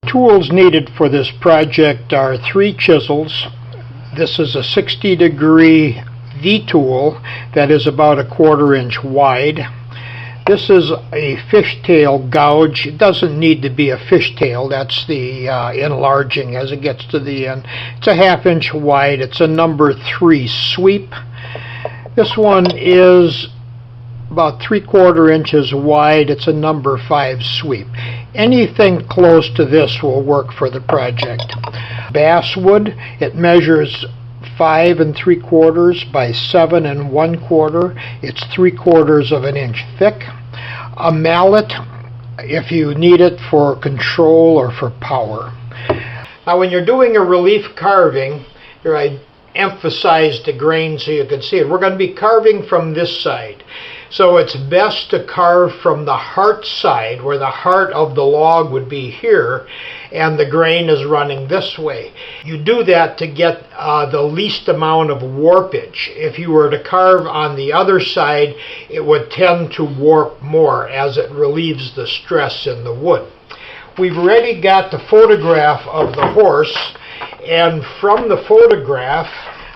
Tools needed for this project are 3 chisels. This is a 60-degree V-tool that is about a 1/4 inch wide. This is a fishtail gouge. It doesn't need to be a fishtail. That's the enlarging as it gets to the end. It's a 1/2 inch wide. It's a number 3 sweep. This one is about 3/4 inches wide. It's a number 5 sweep. Anything close to this will work for the project. Basswood, it measures 5 3/4 by 7 1/4. It's 3/4 of an inch thick. A mallet, if you need it for control or for power. Now when you're doing a relief carving, here I emphasize the grain so you can see it. We're going to be carving from this side. So it's best to carve from the heart side, where the heart of the log would be here, and the grain is running this way. You do that to get the least amount of warpage. If you were to carve on the other side, it would tend to warp more as it relieves the stress in the wood. We've already got the photograph of the horse, and from the photograph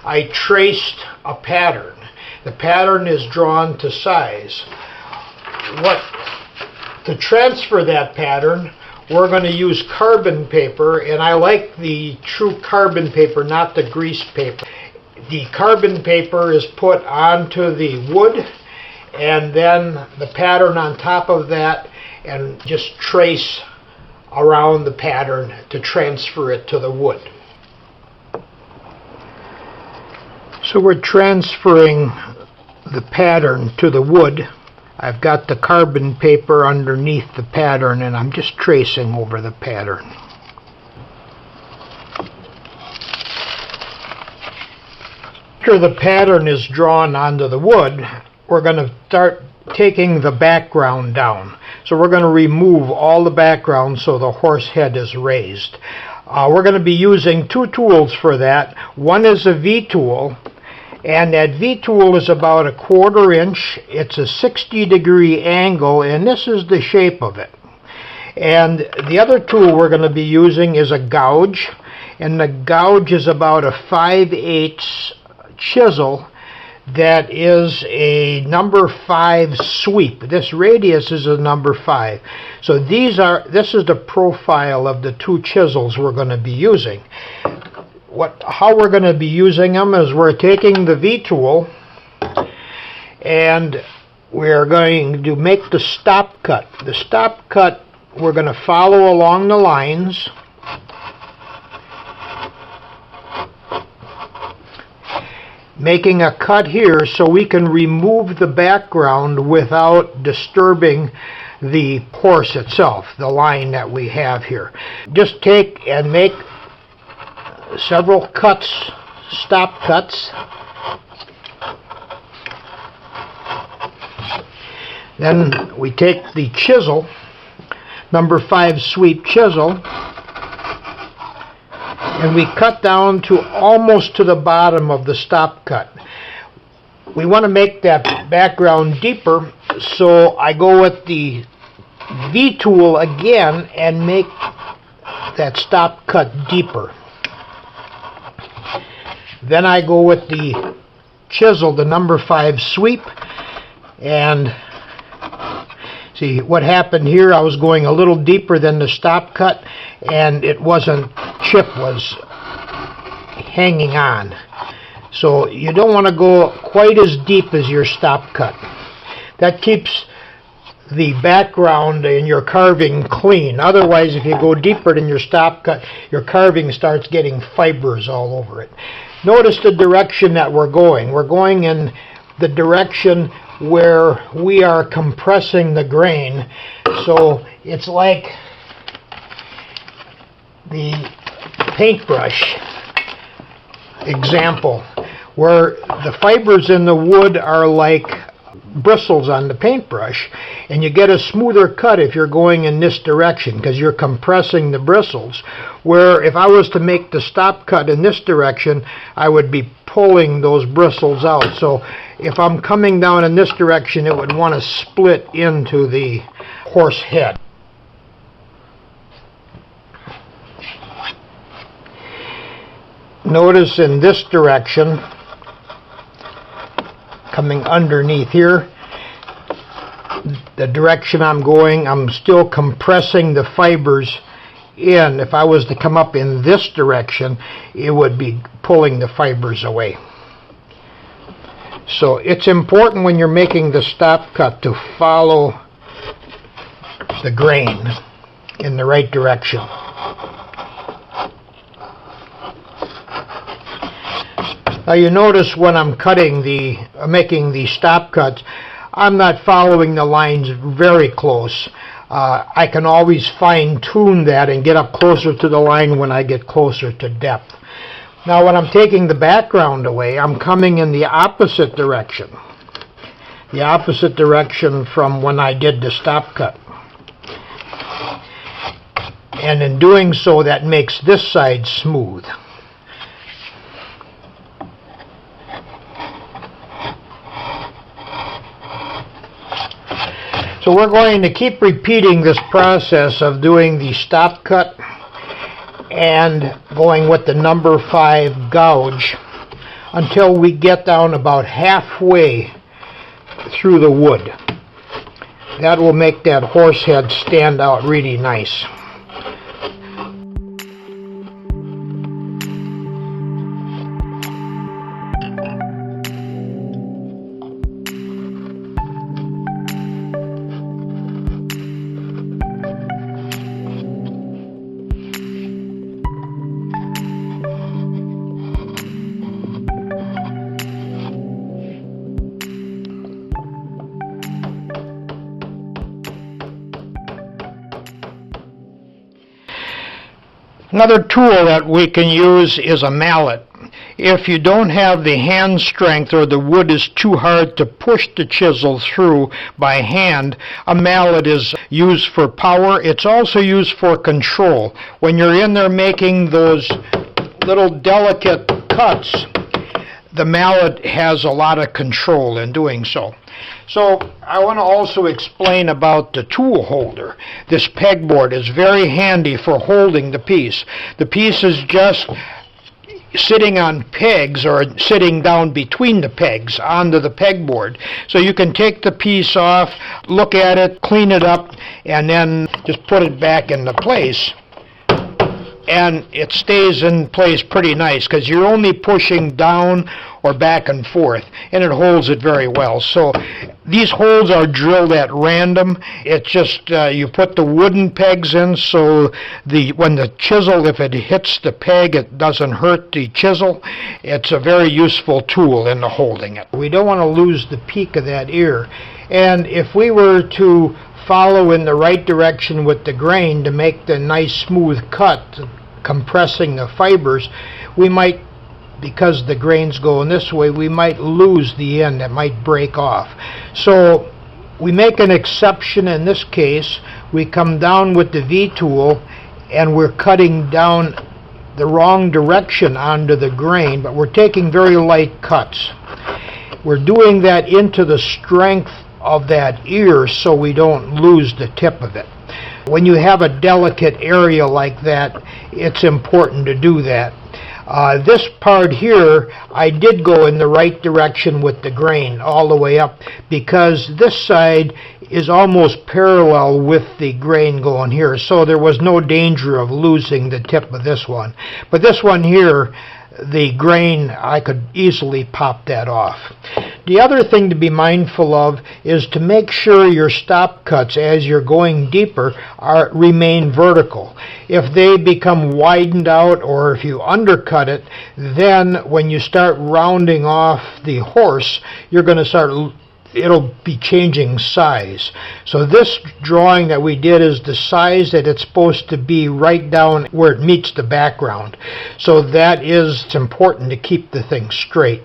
I traced a pattern. The pattern is drawn to size. To transfer that pattern, we're going to use carbon paper, and I like the true carbon paper, not the grease paper. The carbon paper is put onto the wood, and then the pattern on top of that, and just trace around the pattern to transfer it to the wood. So we're transferring the pattern to the wood. I've got the carbon paper underneath the pattern, and I'm just tracing over the pattern. After the pattern is drawn onto the wood, we're going to start taking the background down. So we're going to remove all the background so the horse head is raised. We're going to be using 2 tools for that. One is a V-tool, and that V-tool is about a 1/4 inch. It's a 60-degree angle, and this is the shape of it. And the other tool we're going to be using is a gouge, and the gouge is about a 5/8 chisel that is a number 5 sweep. This radius is a number 5. So this is the profile of the 2 chisels we're going to be using. How we're going to be using them is we're taking the V-tool and we're going to make the stop cut. The stop cut, we're going to follow along the lines, making a cut here so we can remove the background without disturbing the horse itself, the line that we have here. Just take and make several cuts, stop cuts. Then we take the chisel, number 5 sweep chisel, and we cut down to almost to the bottom of the stop cut. We want to make that background deeper, so I go with the V-tool again and make that stop cut deeper. Then I go with the chisel, the number 5 sweep, and see what happened here. I was going a little deeper than the stop cut, and it wasn't, chip was hanging on. So you don't want to go quite as deep as your stop cut. That keeps the background in your carving clean. Otherwise, if you go deeper than your stop cut, your carving starts getting fibers all over it. Notice the direction that we're going. We're going in the direction where we are compressing the grain. So it's like the paintbrush example, where the fibers in the wood are like bristles on the paintbrush, and you get a smoother cut if you're going in this direction because you're compressing the bristles, where if I was to make the stop cut in this direction, I would be pulling those bristles out. So if I'm coming down in this direction, it would want to split into the horse head. Notice in this direction, coming underneath here, the direction I'm going, I'm still compressing the fibers in. If I was to come up in this direction, it would be pulling the fibers away. So it's important when you're making the stop cut to follow the grain in the right direction. Now you notice when I'm making the stop cuts, I'm not following the lines very close. I can always fine-tune that and get up closer to the line when I get closer to depth. Now when I'm taking the background away, I'm coming in the opposite direction. The opposite direction from when I did the stop cut. And in doing so, that makes this side smooth. So we're going to keep repeating this process of doing the stop cut and going with the number 5 gouge until we get down about halfway through the wood. That will make that horse head stand out really nice. Another tool that we can use is a mallet. If you don't have the hand strength or the wood is too hard to push the chisel through by hand, a mallet is used for power. It's also used for control. When you're in there making those little delicate cuts, the mallet has a lot of control in doing so. So I want to also explain about the tool holder. This pegboard is very handy for holding the piece. The piece is just sitting on pegs or sitting down between the pegs onto the pegboard. So you can take the piece off, look at it, clean it up, and then just put it back into place. And it stays in place pretty nice because you're only pushing down or back and forth, and it holds it very well. So these holes are drilled at random. It's just you put the wooden pegs in so when the chisel, if it hits the peg, it doesn't hurt the chisel. It's a very useful tool in the holding it. We don't want to lose the peak of that ear, and if we were to follow in the right direction with the grain to make the nice smooth cut, compressing the fibers, we might, because the grain's going this way, we might lose the end. It might break off. So we make an exception in this case. We come down with the V-tool and we're cutting down the wrong direction onto the grain, but we're taking very light cuts. We're doing that into the strength of that ear so we don't lose the tip of it. When you have a delicate area like that, it's important to do that. This part here, I did go in the right direction with the grain all the way up because this side is almost parallel with the grain going here, so there was no danger of losing the tip of this one. But this one here, the grain, I could easily pop that off. The other thing to be mindful of is to make sure your stop cuts as you're going deeper remain vertical. If they become widened out or if you undercut it, then when you start rounding off the horse, you're going to it'll be changing size. So this drawing that we did is the size that it's supposed to be right down where it meets the background. So it's important to keep the thing straight.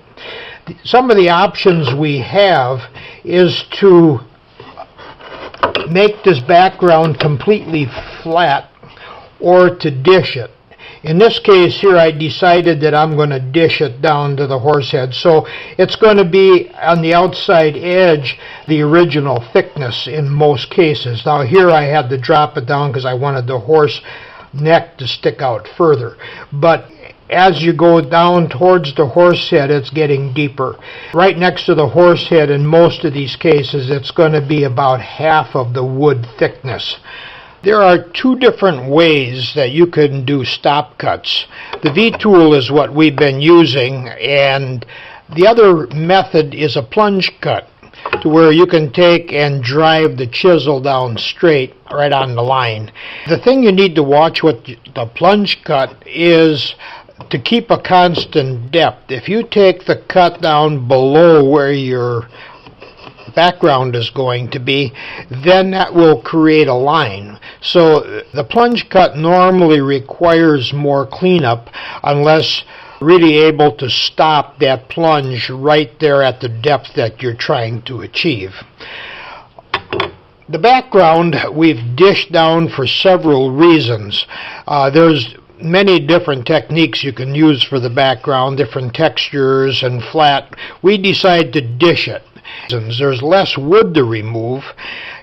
Some of the options we have is to make this background completely flat or to dish it. In this case here, I decided that I'm going to dish it down to the horse head. So it's going to be on the outside edge, the original thickness in most cases. Now here I had to drop it down because I wanted the horse neck to stick out further. But as you go down towards the horse head, it's getting deeper. Right next to the horse head, in most of these cases, it's going to be about half of the wood thickness. There are two different ways that you can do stop cuts. The V-tool is what we've been using, and the other method is a plunge cut, to where you can take and drive the chisel down straight right on the line. The thing you need to watch with the plunge cut is to keep a constant depth. If you take the cut down below where your background is going to be, then that will create a line. So the plunge cut normally requires more cleanup unless really able to stop that plunge right there at the depth that you're trying to achieve. The background we've dished down for several reasons. There's many different techniques you can use for the background, different textures and flat. We decided to dish it. There's less wood to remove.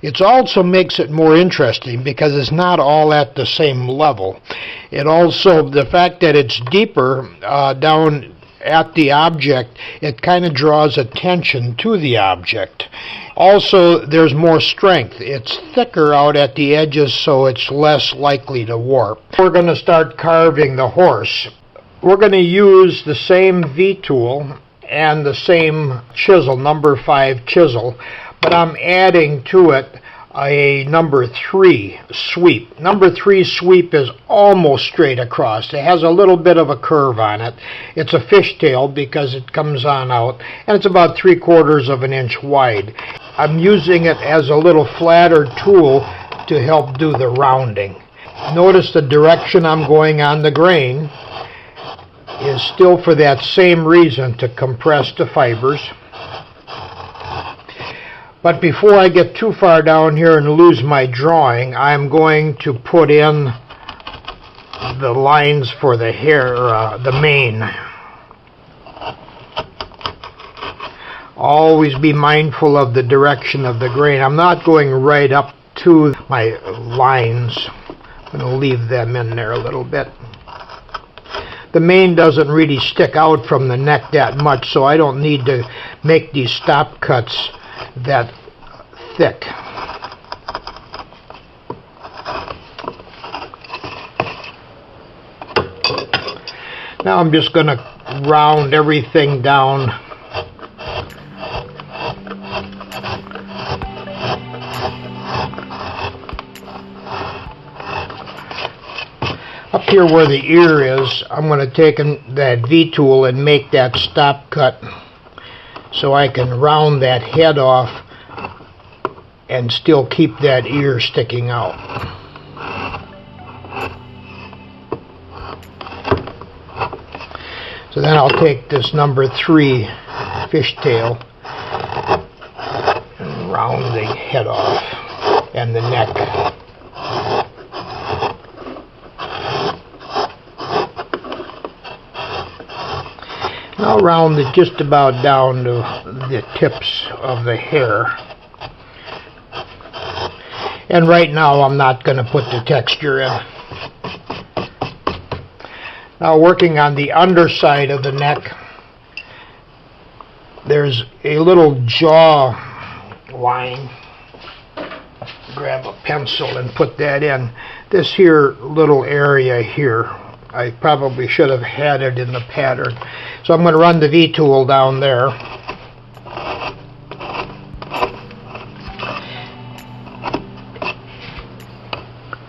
It also makes it more interesting because it's not all at the same level. It also, the fact that it's deeper down at the object, it kind of draws attention to the object. Also, there's more strength. It's thicker out at the edges, so it's less likely to warp. We're going to start carving the horse. We're going to use the same V-tool and the same chisel, number 5 chisel, but I'm adding to it a number 3 sweep. Number 3 sweep is almost straight across. It has a little bit of a curve on it. It's a fishtail because it comes on out, and it's about 3/4 of an inch wide. I'm using it as a little flatter tool to help do the rounding. Notice the direction I'm going on the grain is still for that same reason, to compress the fibers. But before I get too far down here and lose my drawing, I'm going to put in the lines for the hair, the mane. Always be mindful of the direction of the grain. I'm not going right up to my lines. I'm going to leave them in there a little bit. The mane doesn't really stick out from the neck that much, so I don't need to make these stop cuts that thick. Now I'm just going to round everything down. Up here where the ear is, I'm going to take that V-tool and make that stop cut so I can round that head off and still keep that ear sticking out. So then I'll take this number 3 fishtail and round the head off and the neck. I'll round it just about down to the tips of the hair. And right now I'm not going to put the texture in. Now working on the underside of the neck, there's a little jaw line. Grab a pencil and put that in. This here little area here, I probably should have had it in the pattern. So I'm going to run the V-tool down there.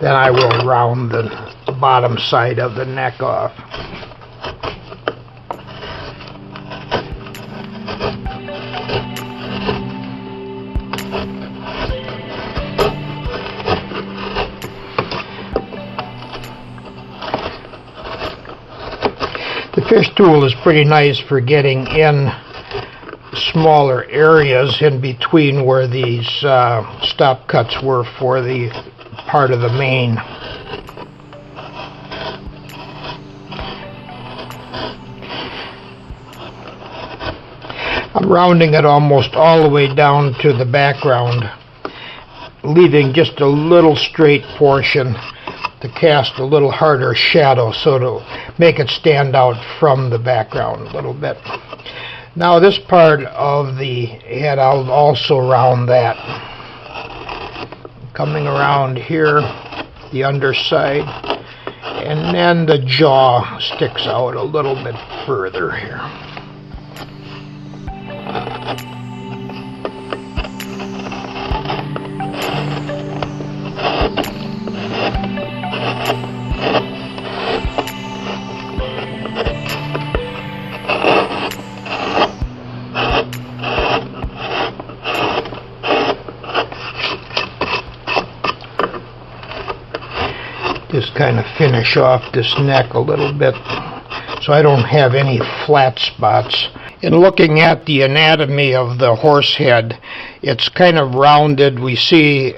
Then I will round the bottom side of the neck off. The fish tool is pretty nice for getting in smaller areas in between where these stop cuts were for the part of the mane. I'm rounding it almost all the way down to the background, leaving just a little straight portion to cast a little harder shadow, so to make it stand out from the background a little bit. Now this part of the head, I'll also round that. Coming around here, the underside, and then the jaw sticks out a little bit further here. Just kind of finish off this neck a little bit so I don't have any flat spots. In looking at the anatomy of the horse head, it's kind of rounded. We see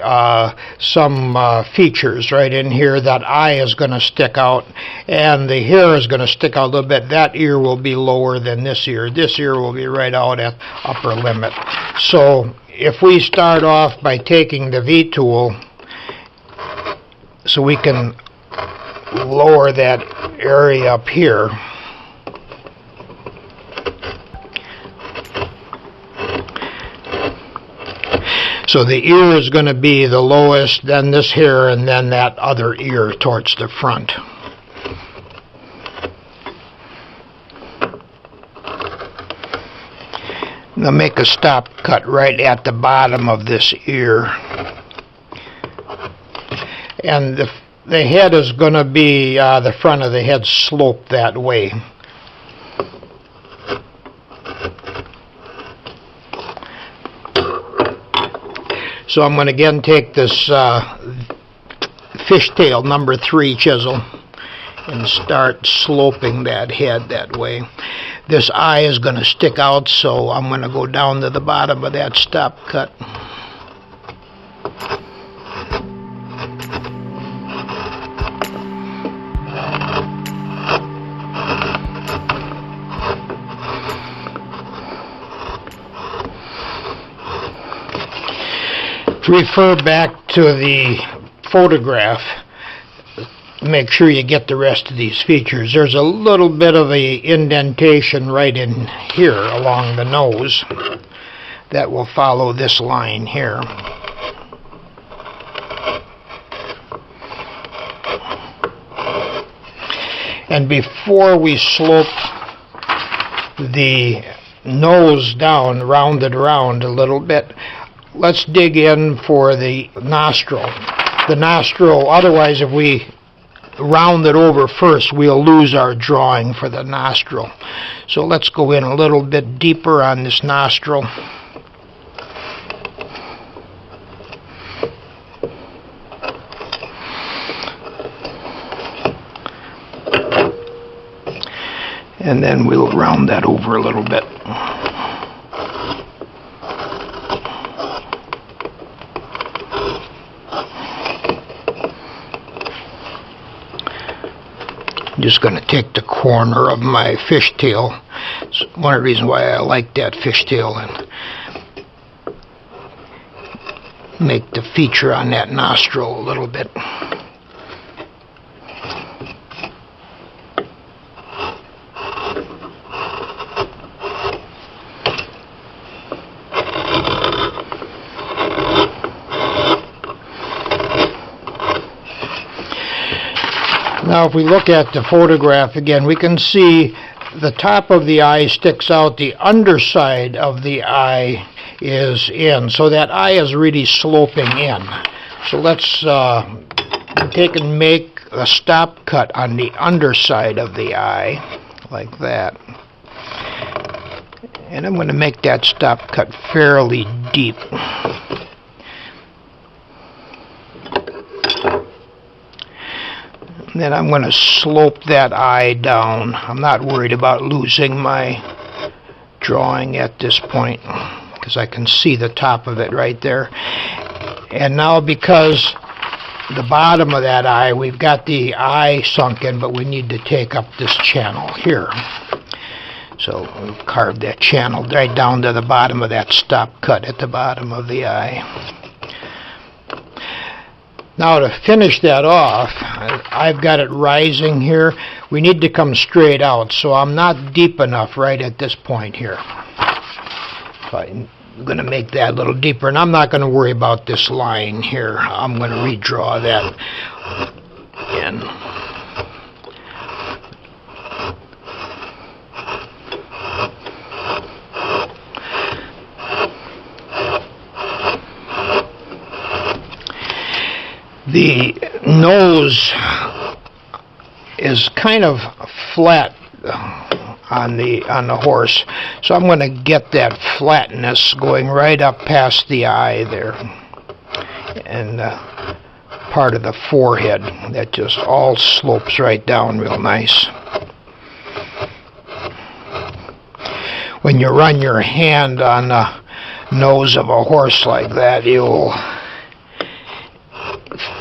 some features right in here. That eye is going to stick out, and the hair is going to stick out a little bit. That ear will be lower than this ear. This ear will be right out at upper limit. So if we start off by taking the V-tool, so we can lower that area up here. So the ear is going to be the lowest, then this here, and then that other ear towards the front. Now make a stop cut right at the bottom of this ear. And the head is going to be, the front of the head sloped that way. So I'm going to again take this fishtail number 3 chisel and start sloping that head that way. This eye is going to stick out, so I'm going to go down to the bottom of that stop cut. Refer back to the photograph. Make sure you get the rest of these features. There's a little bit of a indentation right in here along the nose that will follow this line here. And before we slope the nose down, round it around a little bit, let's dig in for the nostril. The nostril, otherwise if we round it over first, we'll lose our drawing for the nostril. So let's go in a little bit deeper on this nostril. And then we'll round that over a little bit. I'm just going to take the corner of my fishtail. It's one of the reasons why I like that fishtail, and make the feature on that nostril a little bit. Now if we look at the photograph again, we can see the top of the eye sticks out, the underside of the eye is in, so that eye is really sloping in. So let's take and make a stop cut on the underside of the eye, like that. And I'm going to make that stop cut fairly deep. Then I'm going to slope that eye down. I'm not worried about losing my drawing at this point because I can see the top of it right there. And now because the bottom of that eye, we've got the eye sunk in, but we need to take up this channel here. So we'll carve that channel right down to the bottom of that stop cut at the bottom of the eye. Now to finish that off, I've got it rising here. We need to come straight out, so I'm not deep enough right at this point here. So I'm going to make that a little deeper, and I'm not going to worry about this line here. I'm going to redraw that in. The nose is kind of flat on the horse, so I'm going to get that flatness going right up past the eye there, and part of the forehead that just all slopes right down real nice. When you run your hand on the nose of a horse like that, you'll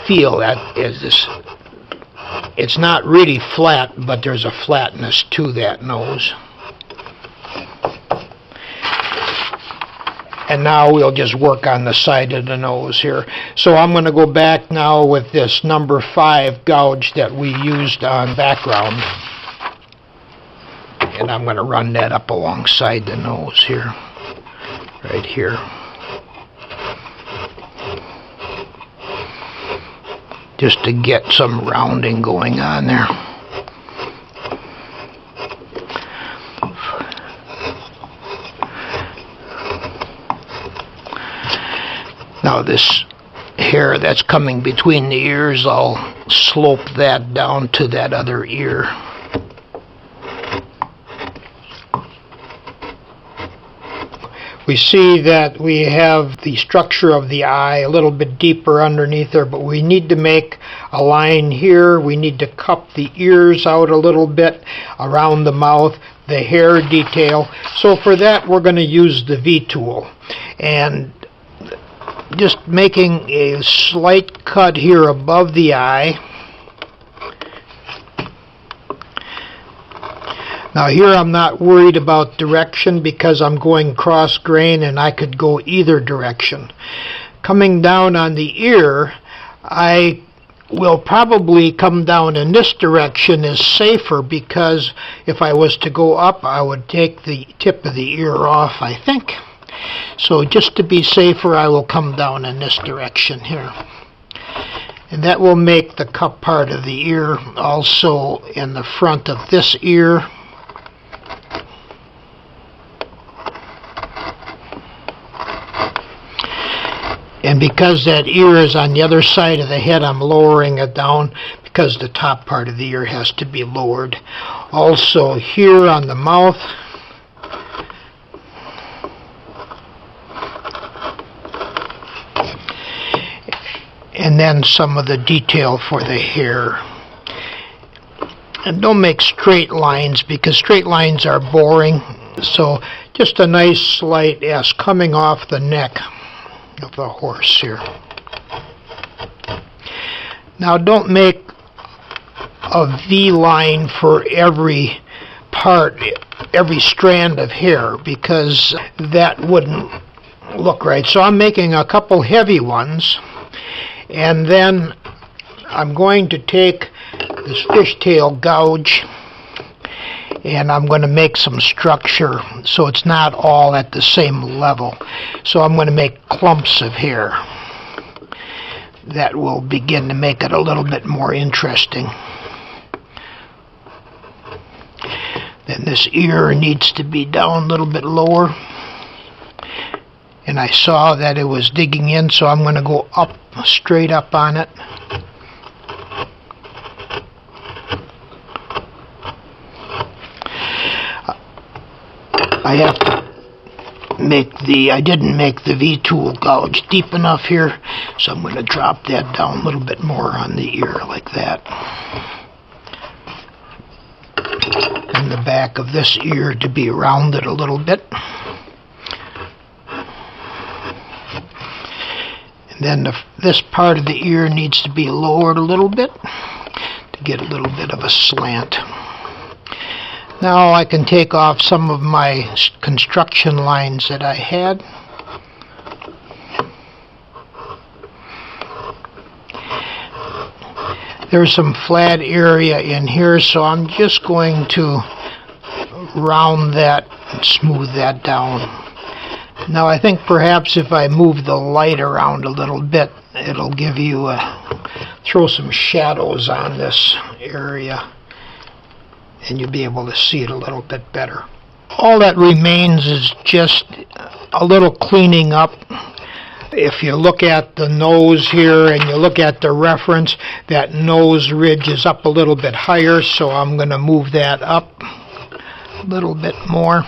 feel that it's not really flat, but there's a flatness to that nose. And now we'll just work on the side of the nose here. So I'm going to go back now with this number 5 gouge that we used on background, and I'm going to run that up alongside the nose here, right here. Just to get some rounding going on there. Now this hair that's coming between the ears, I'll slope that down to that other ear. We see that we have the structure of the eye a little bit deeper underneath there, but we need to make a line here. We need to cup the ears out a little bit around the mouth, the hair detail. So for that, we're going to use the V tool. And just making a slight cut here above the eye. Now here I'm not worried about direction because I'm going cross grain and I could go either direction. Coming down on the ear, I will probably come down in this direction is safer, because if I was to go up, I would take the tip of the ear off, I think. So just to be safer, I will come down in this direction here. And that will make the cup part of the ear also in the front of this ear. And because that ear is on the other side of the head, I'm lowering it down because the top part of the ear has to be lowered. Also here on the mouth, and then some of the detail for the hair. And don't make straight lines because straight lines are boring. So just a nice slight S coming off the neck of the horse here. Now don't make a V line for every part, every strand of hair, because that wouldn't look right. So I'm making a couple heavy ones, and then I'm going to take this fishtail gouge and I'm going to make some structure so it's not all at the same level. So I'm going to make clumps of hair that will begin to make it a little bit more interesting. Then this ear needs to be down a little bit lower, and I saw that it was digging in, so I'm going to go up, straight up on it. I have to make I didn't make the V-tool gouge deep enough here, so I'm going to drop that down a little bit more on the ear like that. And the back of this ear to be rounded a little bit. And then this part of the ear needs to be lowered a little bit to get a little bit of a slant. Now I can take off some of my construction lines that I had. There's some flat area in here, so I'm just going to round that and smooth that down. Now I think perhaps if I move the light around a little bit, it'll give you throw some shadows on this area, and you'll be able to see it a little bit better. All that remains is just a little cleaning up. If you look at the nose here and you look at the reference, that nose ridge is up a little bit higher, so I'm going to move that up a little bit more.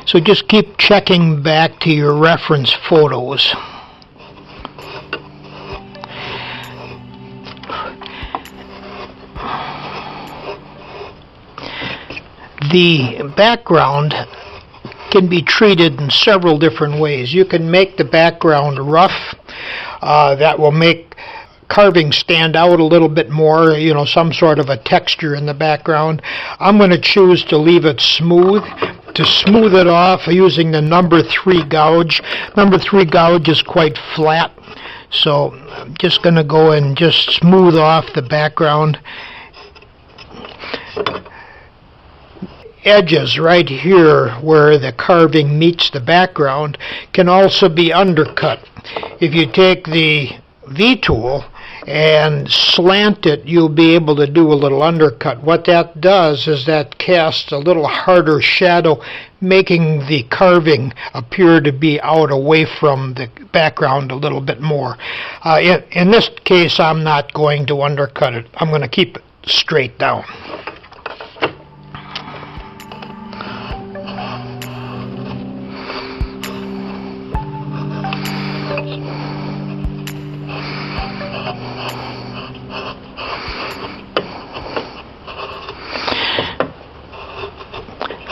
So just keep checking back to your reference photos. The background can be treated in several different ways. You can make the background rough. That will make carving stand out a little bit more, some sort of a texture in the background. I'm going to choose to leave it smooth. To smooth it off using the number 3 gouge. Number 3 gouge is quite flat, so I'm just going to go and just smooth off the background. Edges right here where the carving meets the background can also be undercut. If you take the V-tool and slant it, you'll be able to do a little undercut. What that does is that casts a little harder shadow, making the carving appear to be out away from the background a little bit more. In this case, I'm not going to undercut it. I'm going to keep it straight down.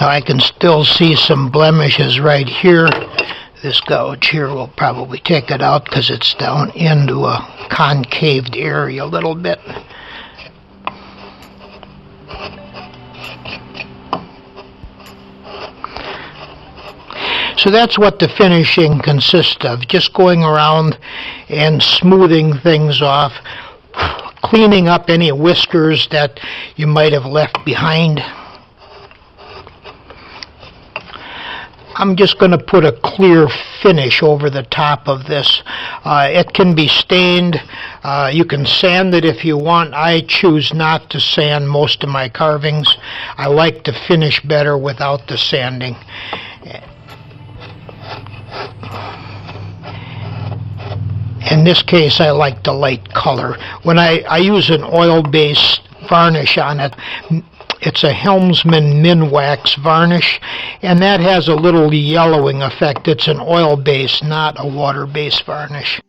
Now I can still see some blemishes right here. This gouge here will probably take it out because it's down into a concaved area a little bit. So that's what the finishing consists of, just going around and smoothing things off, cleaning up any whiskers that you might have left behind. I'm just going to put a clear finish over the top of this. It can be stained. You can sand it if you want. I choose not to sand most of my carvings. I like to finish better without the sanding. In this case, I like the light color. When I use an oil-based varnish on it, it's a Helmsman Minwax varnish, and that has a little yellowing effect. It's an oil-based, not a water-based varnish.